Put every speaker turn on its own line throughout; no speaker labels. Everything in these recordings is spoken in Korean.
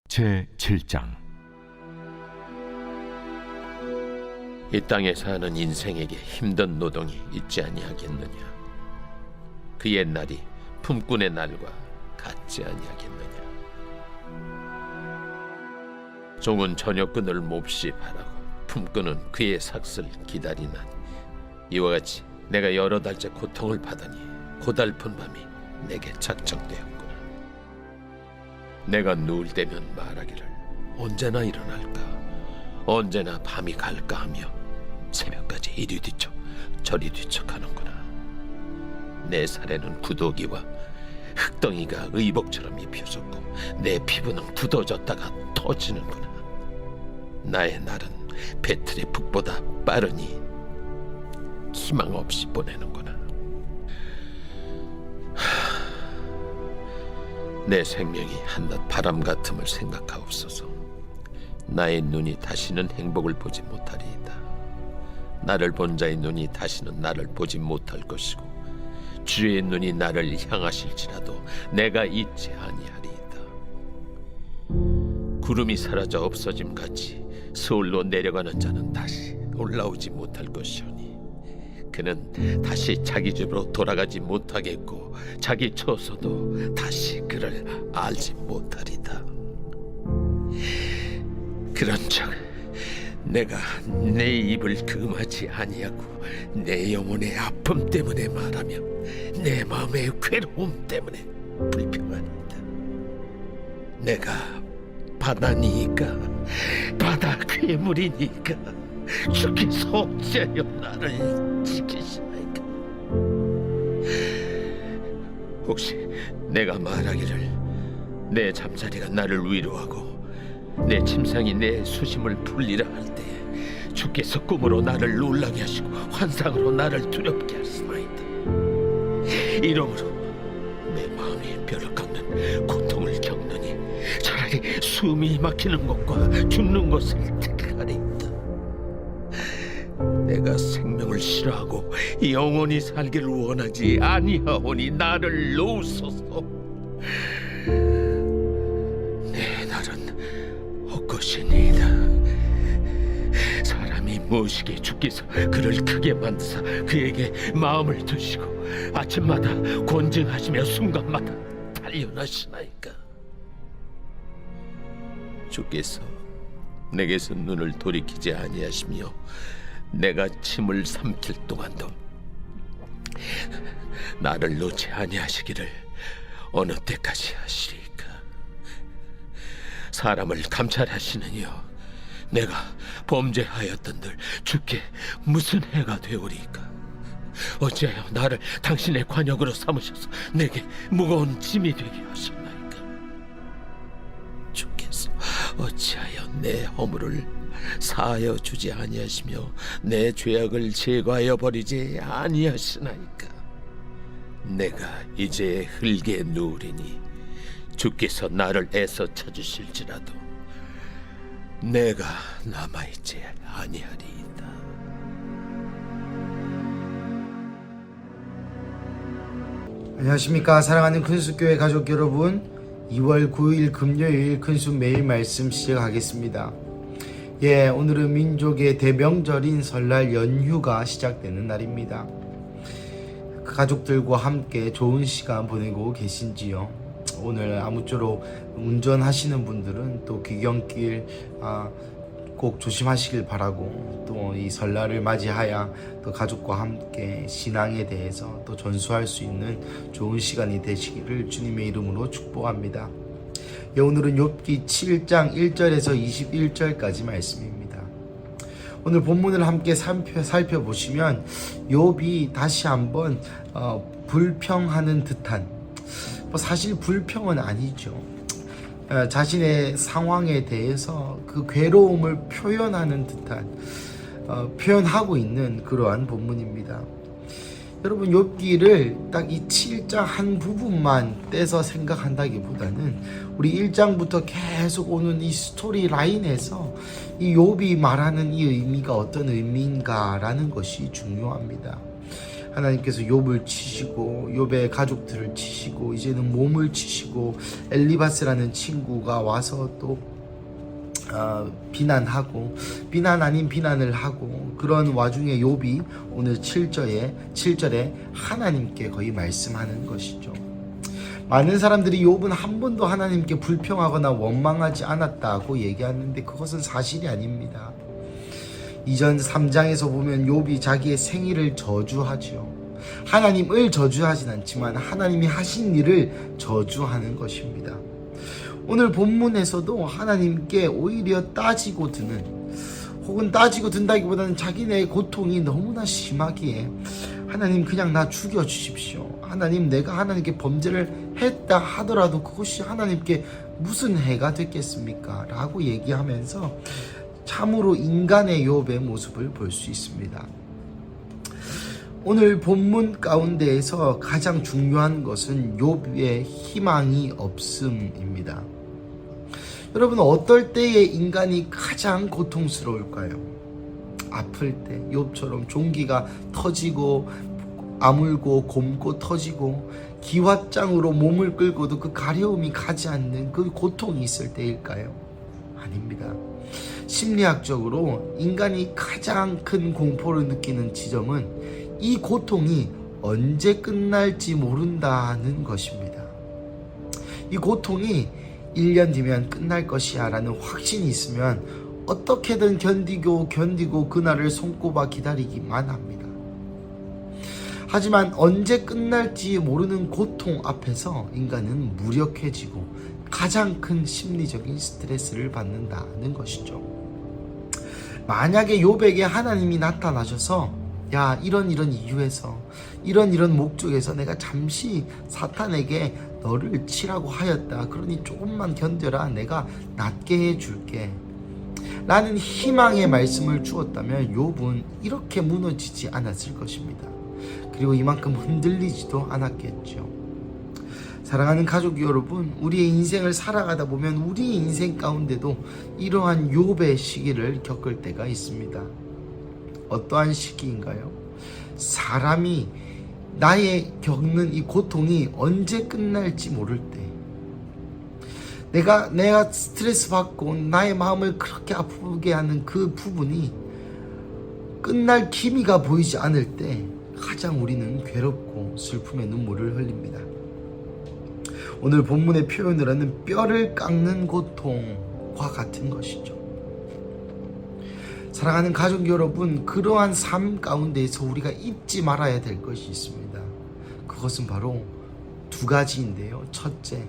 제7장.
이 땅에 사는 인생에게 힘든 노동이 있지 아니하겠느냐? 그 옛날이 품꾼의 날과 같지 아니하겠느냐? 종은 저녁끈을 몹시 바라고 품꾼은 그의 삭슬 기다리나니 이와 같이 내가 여러 달째 고통을 받으니 고달픈 밤이 내게 작정되었구나. 내가 누울 때면 말하기를 언제나 일어날까, 언제나 밤이 갈까 하며 새벽까지 이리 뒤척 저리 뒤척하는구나. 내 살에는 구더기와 흙덩이가 의복처럼 입혀졌고 내 피부는 굳어졌다가 터지는구나. 나의 날은 배틀의 북보다 빠르니 희망 없이 보내는구나. 내 생명이 한낱 바람 같음을 생각하옵소서. 나의 눈이 다시는 행복을 보지 못하리이다. 나를 본 자의 눈이 다시는 나를 보지 못할 것이고 주의 눈이 나를 향하실지라도 내가 잊지 아니하리이다. 구름이 사라져 없어짐 같이 서울로 내려가는 자는 다시 올라오지 못할 것이오니 그는 다시 자기 집으로 돌아가지 못하겠고 자기 처소도 다시 그를 알지 못하리다. 그런즉 내가 내 입을 금하지 아니하고 내 영혼의 아픔 때문에 말하며 내 마음의 괴로움 때문에 불평하리이다. 내가 바다니까 바다 괴물이니까 주께서 어찌하여 나를 지키시나이까? 혹시 내가 말하기를 내 잠자리가 나를 위로하고 내 침상이 내 수심을 풀리라 할 때 주께서 꿈으로 나를 놀라게 하시고 환상으로 나를 두렵게 하시나이다. 이러므로 내 마음이 뼈를 깎는 고통을 겪느니 차라리 숨이 막히는 것과 죽는 것을 택하리이다. 내가 생명을 싫어하고 영원히 살기를 원하지 아니하오니 나를 놓으소서. 내 날은 헛것이니이다. 사람이 무엇이기에 주께서 그를 크게 만드사 그에게 마음을 두시고 아침마다 권증하시며 순간마다 단련하시나이까? 주께서 내게서 눈을 돌이키지 아니하시며 내가 침을 삼킬 동안도 나를 놓지 아니하시기를 어느 때까지 하시리까? 사람을 감찰하시는 이여, 내가 범죄하였던들 주께 무슨 해가 되오리까? 어찌하여 나를 당신의 관역으로 삼으셔서 내게 무거운 짐이 되게 하셨나이까? 주께서 어찌하여 내 허물을 사하여 주지 아니하시며 내 죄악을 제거하여 버리지 아니하시나이까? 내가 이제 흙에 누우리니 주께서 나를 애써 찾으실지라도 내가 남아있지 아니하리이다.
안녕하십니까, 사랑하는 큰숲교회 가족 여러분. 2월 9일 금요일 큰숲 매일 말씀 시작하겠습니다. 오늘은 민족의 대명절인 설날 연휴가 시작되는 날입니다. 가족들과 함께 좋은 시간 보내고 계신지요? 오늘 아무쪼록 운전하시는 분들은 또 귀경길 꼭 조심하시길 바라고, 또 이 설날을 맞이하여 또 가족과 함께 신앙에 대해서 또 전수할 수 있는 좋은 시간이 되시기를 주님의 이름으로 축복합니다. 오늘은 욥기 7장 1절에서 21절까지 말씀입니다. 오늘 본문을 함께 살펴보시면 욥이 다시 한번 불평하는 듯한, 사실 불평은 아니죠. 자신의 상황에 대해서 그 괴로움을 표현하는 듯한, 표현하고 있는 그러한 본문입니다. 여러분, 욥기를 딱 이 7장 한 부분만 떼서 생각한다기보다는 우리 1장부터 계속 오는 이 스토리 라인에서 이 욥이 말하는 이 의미가 어떤 의미인가라는 것이 중요합니다. 하나님께서 욥을 치시고 욥의 가족들을 치시고 이제는 몸을 치시고 엘리바스라는 친구가 와서 또 비난하고 비난 아닌 비난을 하고 그런 와중에 욥이 오늘 7절에 하나님께 거의 말씀하는 것이죠. 많은 사람들이 욥은 한 번도 하나님께 불평하거나 원망하지 않았다고 얘기하는데 그것은 사실이 아닙니다. 이전 3장에서 보면 욥이 자기의 생일을 저주하죠. 하나님을 저주하진 않지만 하나님이 하신 일을 저주하는 것입니다. 오늘 본문에서도 하나님께 오히려 따지고 드는, 혹은 따지고 든다기보다는 자기네의 고통이 너무나 심하기에 하나님 그냥 나 죽여주십시오. 하나님 내가 하나님께 범죄를 했다 하더라도 그것이 하나님께 무슨 해가 됐겠습니까? 라고 얘기하면서 참으로 인간의 욥의 모습을 볼 수 있습니다. 오늘 본문 가운데에서 가장 중요한 것은 욥의 희망이 없음입니다. 여러분, 어떨 때에 인간이 가장 고통스러울까요? 아플 때, 욥처럼 종기가 터지고 아물고 곪고 터지고 기왓장으로 몸을 끌고도 그 가려움이 가지 않는 그 고통이 있을 때일까요? 아닙니다. 심리학적으로 인간이 가장 큰 공포를 느끼는 지점은 이 고통이 언제 끝날지 모른다는 것입니다. 이 고통이 1년 뒤면 끝날 것이야 라는 확신이 있으면 어떻게든 견디고 그날을 손꼽아 기다리기만 합니다. 하지만 언제 끝날지 모르는 고통 앞에서 인간은 무력해지고 가장 큰 심리적인 스트레스를 받는다는 것이죠. 만약에 욥에게 하나님이 나타나셔서 야, 이런 이유에서 이런 목적에서 내가 잠시 사탄에게 너를 치라고 하였다. 그러니 조금만 견뎌라. 내가 낫게 해줄게. 라는 희망의 말씀을 주었다면 욥은 이렇게 무너지지 않았을 것입니다. 그리고 이만큼 흔들리지도 않았겠죠. 사랑하는 가족 여러분, 우리의 인생을 살아가다 보면 우리의 인생 가운데도 이러한 욥의 시기를 겪을 때가 있습니다. 어떠한 시기인가요? 사람이 나의 겪는 이 고통이 언제 끝날지 모를 때, 내가 스트레스 받고 나의 마음을 그렇게 아프게 하는 그 부분이 끝날 기미가 보이지 않을 때 가장 우리는 괴롭고 슬픔의 눈물을 흘립니다. 오늘 본문의 표현을 하는 뼈를 깎는 고통과 같은 것이죠. 사랑하는 가족 여러분, 그러한 삶 가운데에서 우리가 잊지 말아야 될 것이 있습니다. 그것은 바로 두 가지인데요. 첫째,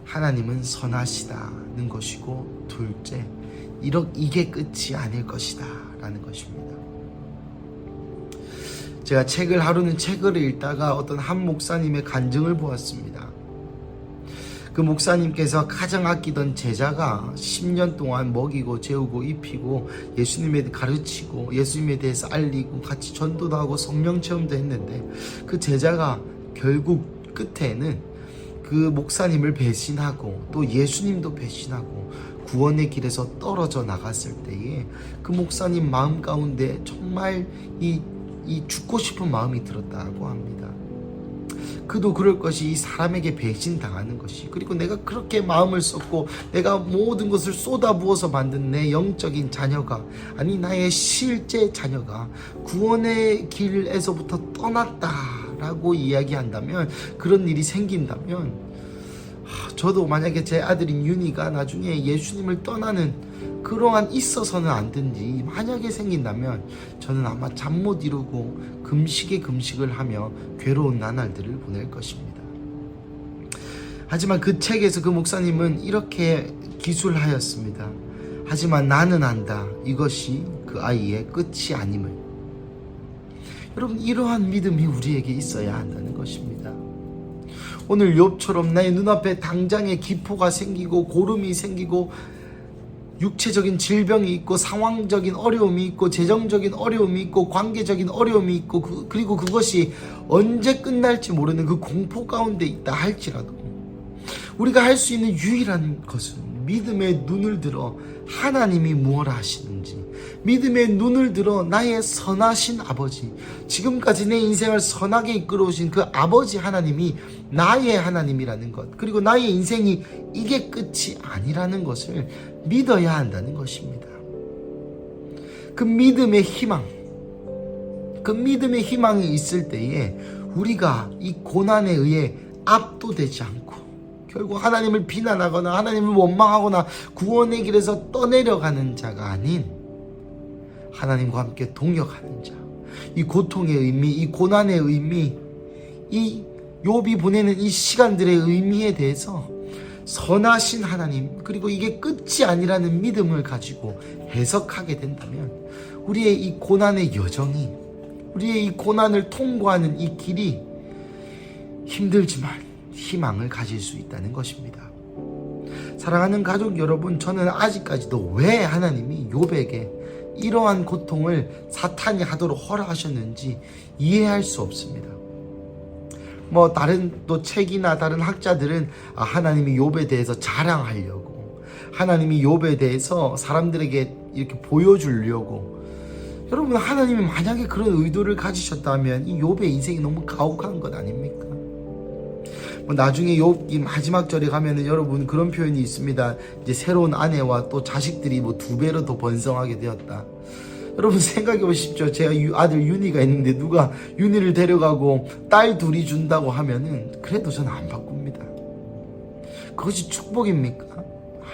하나님은 선하시다는 것이고, 둘째, 이게 끝이 아닐 것이다 라는 것입니다. 제가 하루는 책을 읽다가 어떤 한 목사님의 간증을 보았습니다. 그 목사님께서 가장 아끼던 제자가 10년 동안 먹이고 재우고 입히고 예수님에 대해 가르치고 예수님에 대해서 알리고 같이 전도도 하고 성령 체험도 했는데, 그 제자가 결국 끝에는 그 목사님을 배신하고 또 예수님도 배신하고 구원의 길에서 떨어져 나갔을 때에 그 목사님 마음 가운데 정말 이 죽고 싶은 마음이 들었다고 합니다. 그도 그럴 것이 이 사람에게 배신당하는 것이, 그리고 내가 그렇게 마음을 썼고 내가 모든 것을 쏟아부어서 만든 내 영적인 자녀가, 아니 나의 실제 자녀가 구원의 길에서부터 떠났다라고 이야기한다면, 그런 일이 생긴다면, 저도 만약에 제 아들인 윤희가 나중에 예수님을 떠나는 그러한 있어서는 안 된 일이 만약에 생긴다면 저는 아마 잠 못 이루고 금식을 하며 괴로운 나날들을 보낼 것입니다. 하지만 그 책에서 그 목사님은 이렇게 기술하였습니다. 하지만 나는 안다. 이것이 그 아이의 끝이 아님을. 여러분, 이러한 믿음이 우리에게 있어야 한다는 것입니다. 오늘 욥처럼 나의 눈앞에 당장에 기포가 생기고 고름이 생기고 육체적인 질병이 있고 상황적인 어려움이 있고 재정적인 어려움이 있고 관계적인 어려움이 있고 그리고 그것이 언제 끝날지 모르는 그 공포 가운데 있다 할지라도 우리가 할 수 있는 유일한 것은 믿음의 눈을 들어 하나님이 무엇을 하시는지, 믿음의 눈을 들어 나의 선하신 아버지, 지금까지 내 인생을 선하게 이끌어오신 그 아버지 하나님이 나의 하나님이라는 것, 그리고 나의 인생이 이게 끝이 아니라는 것을 믿어야 한다는 것입니다. 그 믿음의 희망, 그 믿음의 희망이 있을 때에 우리가 이 고난에 의해 압도되지 않고 결국 하나님을 비난하거나 하나님을 원망하거나 구원의 길에서 떠내려가는 자가 아닌 하나님과 함께 동역하는 자, 이 고통의 의미, 이 고난의 의미, 이 욥이 보내는 이 시간들의 의미에 대해서 선하신 하나님, 그리고 이게 끝이 아니라는 믿음을 가지고 해석하게 된다면 우리의 이 고난의 여정이, 우리의 이 고난을 통과하는 이 길이 힘들지만 희망을 가질 수 있다는 것입니다. 사랑하는 가족 여러분, 저는 아직까지도 왜 하나님이 욥에게 이러한 고통을 사탄이 하도록 허락하셨는지 이해할 수 없습니다. 다른 또 책이나 다른 학자들은 하나님이 욥에 대해서 자랑하려고, 하나님이 욥에 대해서 사람들에게 이렇게 보여주려고. 여러분, 하나님이 만약에 그런 의도를 가지셨다면 이 욥의 인생이 너무 가혹한 것 아닙니까? 나중에 욥기 마지막 절에 가면은 여러분 그런 표현이 있습니다. 이제 새로운 아내와 또 자식들이 2배로 더 번성하게 되었다. 여러분 생각해 보십시오. 제가 아들 윤희가 있는데 누가 윤희를 데려가고 딸 둘이 준다고 하면은 그래도 저는 안 바꿉니다. 그것이 축복입니까?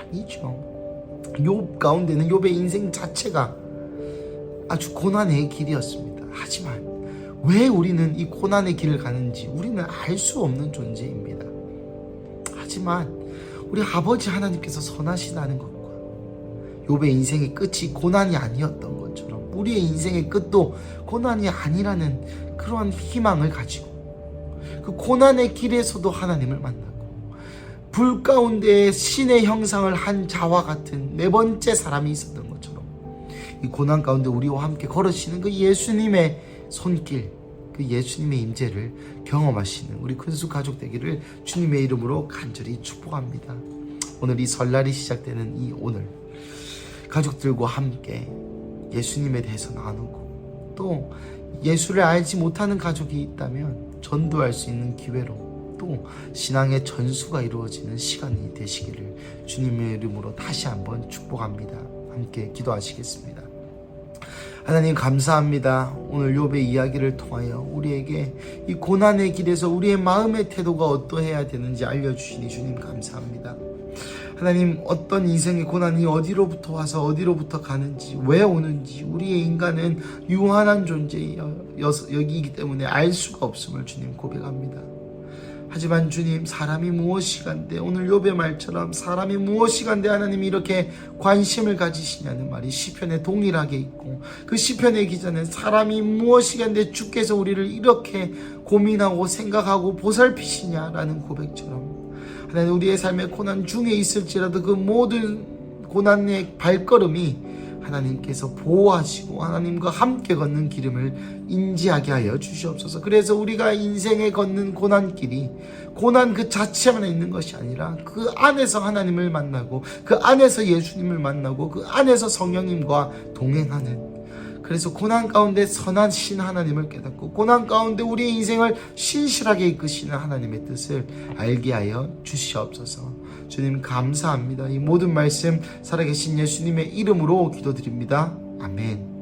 아니죠. 욥 가운데는 욥의 인생 자체가 아주 고난의 길이었습니다. 하지만 왜 우리는 이 고난의 길을 가는지 우리는 알 수 없는 존재입니다. 하지만 우리 아버지 하나님께서 선하시다는 것과 욥의 인생의 끝이 고난이 아니었던 것처럼 우리의 인생의 끝도 고난이 아니라는 그런 희망을 가지고 그 고난의 길에서도 하나님을 만나고 불 가운데 신의 형상을 한 자와 같은 네 번째 사람이 있었던 것처럼 이 고난 가운데 우리와 함께 걸으시는 그 예수님의 손길, 그 예수님의 임재를 경험하시는 우리 큰수 가족 되기를 주님의 이름으로 간절히 축복합니다. 오늘 이 설날이 시작되는 이 오늘 가족들과 함께 예수님에 대해서 나누고 또 예수를 알지 못하는 가족이 있다면 전도할 수 있는 기회로 또 신앙의 전수가 이루어지는 시간이 되시기를 주님의 이름으로 다시 한번 축복합니다. 함께 기도하시겠습니다. 하나님 감사합니다. 오늘 욥의 이야기를 통하여 우리에게 이 고난의 길에서 우리의 마음의 태도가 어떠해야 되는지 알려주시니 주님 감사합니다. 하나님, 어떤 인생의 고난이 어디로부터 와서 어디로부터 가는지, 왜 오는지 우리의 인간은 유한한 존재이기 때문에 알 수가 없음을 주님 고백합니다. 하지만 주님, 사람이 무엇이간데, 오늘 욥의 말처럼 사람이 무엇이간데 하나님이 이렇게 관심을 가지시냐는 말이 시편에 동일하게 있고, 그 시편의 기자는 사람이 무엇이간데 주께서 우리를 이렇게 고민하고 생각하고 보살피시냐라는 고백처럼 하나님, 우리의 삶의 고난 중에 있을지라도 그 모든 고난의 발걸음이 하나님께서 보호하시고 하나님과 함께 걷는 기름을 인지하게 하여 주시옵소서. 그래서 우리가 인생에 걷는 고난길이 고난 그 자체만 있는 것이 아니라 그 안에서 하나님을 만나고 그 안에서 예수님을 만나고 그 안에서 성령님과 동행하는, 그래서 고난 가운데 선하신 하나님을 깨닫고 고난 가운데 우리의 인생을 신실하게 이끄시는 하나님의 뜻을 알게 하여 주시옵소서. 주님 감사합니다. 이 모든 말씀 살아계신 예수님의 이름으로 기도드립니다. 아멘.